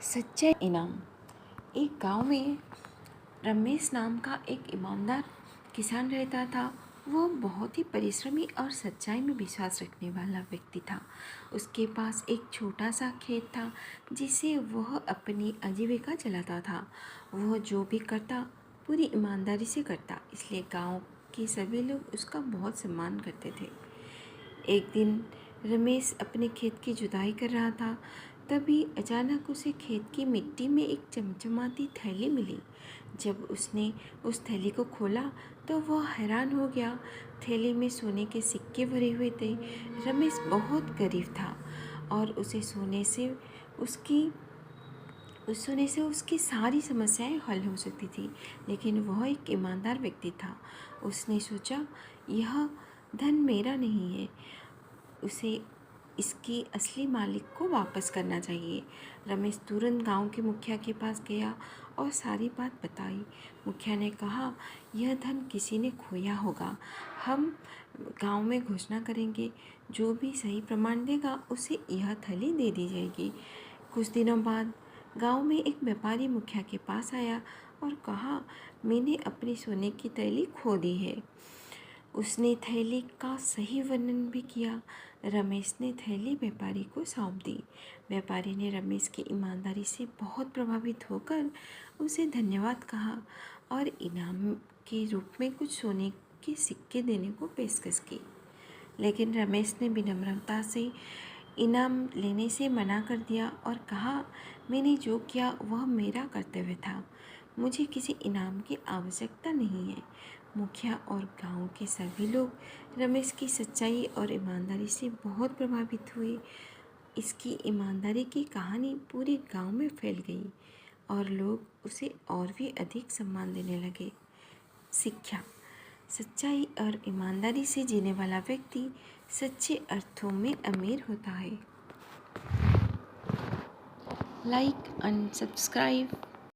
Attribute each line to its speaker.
Speaker 1: सच्चा इनाम। एक गांव में रमेश नाम का एक ईमानदार किसान रहता था। वह बहुत ही परिश्रमी और सच्चाई में विश्वास रखने वाला व्यक्ति था। उसके पास एक छोटा सा खेत था जिसे वह अपनी आजीविका चलाता था। वह जो भी करता पूरी ईमानदारी से करता, इसलिए गांव के सभी लोग उसका बहुत सम्मान करते थे। एक दिन रमेश अपने खेत की जुताई कर रहा था। तभी अचानक उसे खेत की मिट्टी में एक चमचमाती थैली मिली। जब उसने उस थैली को खोला तो वह हैरान हो गया। थैली में सोने के सिक्के भरे हुए थे। रमेश बहुत गरीब था और उसे सोने से उसकी सारी समस्याएं हल हो सकती थी, लेकिन वह एक ईमानदार व्यक्ति था। उसने सोचा, यह धन मेरा नहीं है, उसे इसकी असली मालिक को वापस करना चाहिए। रमेश तुरंत गांव के मुखिया के पास गया और सारी बात बताई। मुखिया ने कहा, यह धन किसी ने खोया होगा। हम गांव में घोषणा करेंगे, जो भी सही प्रमाण देगा उसे यह थैली दे दी जाएगी। कुछ दिनों बाद गांव में एक व्यापारी मुखिया के पास आया और कहा, मैंने अपनी सोने की थैली खो दी है। उसने थैली का सही वर्णन भी किया। रमेश ने थैली व्यापारी को सौंप दी। व्यापारी ने रमेश की ईमानदारी से बहुत प्रभावित होकर उसे धन्यवाद कहा और इनाम के रूप में कुछ सोने के सिक्के देने को पेशकश की। लेकिन रमेश ने विनम्रता से इनाम लेने से मना कर दिया और कहा, मैंने जो किया वह मेरा कर्तव्य था, मुझे किसी इनाम की आवश्यकता नहीं है। मुखिया और गांव के सभी लोग रमेश की सच्चाई और ईमानदारी से बहुत प्रभावित हुए। इसकी ईमानदारी की कहानी पूरे गांव में फैल गई और लोग उसे और भी अधिक सम्मान देने लगे। शिक्षा। सच्चाई और ईमानदारी से जीने वाला व्यक्ति सच्चे अर्थों में अमीर होता है। Like and subscribe.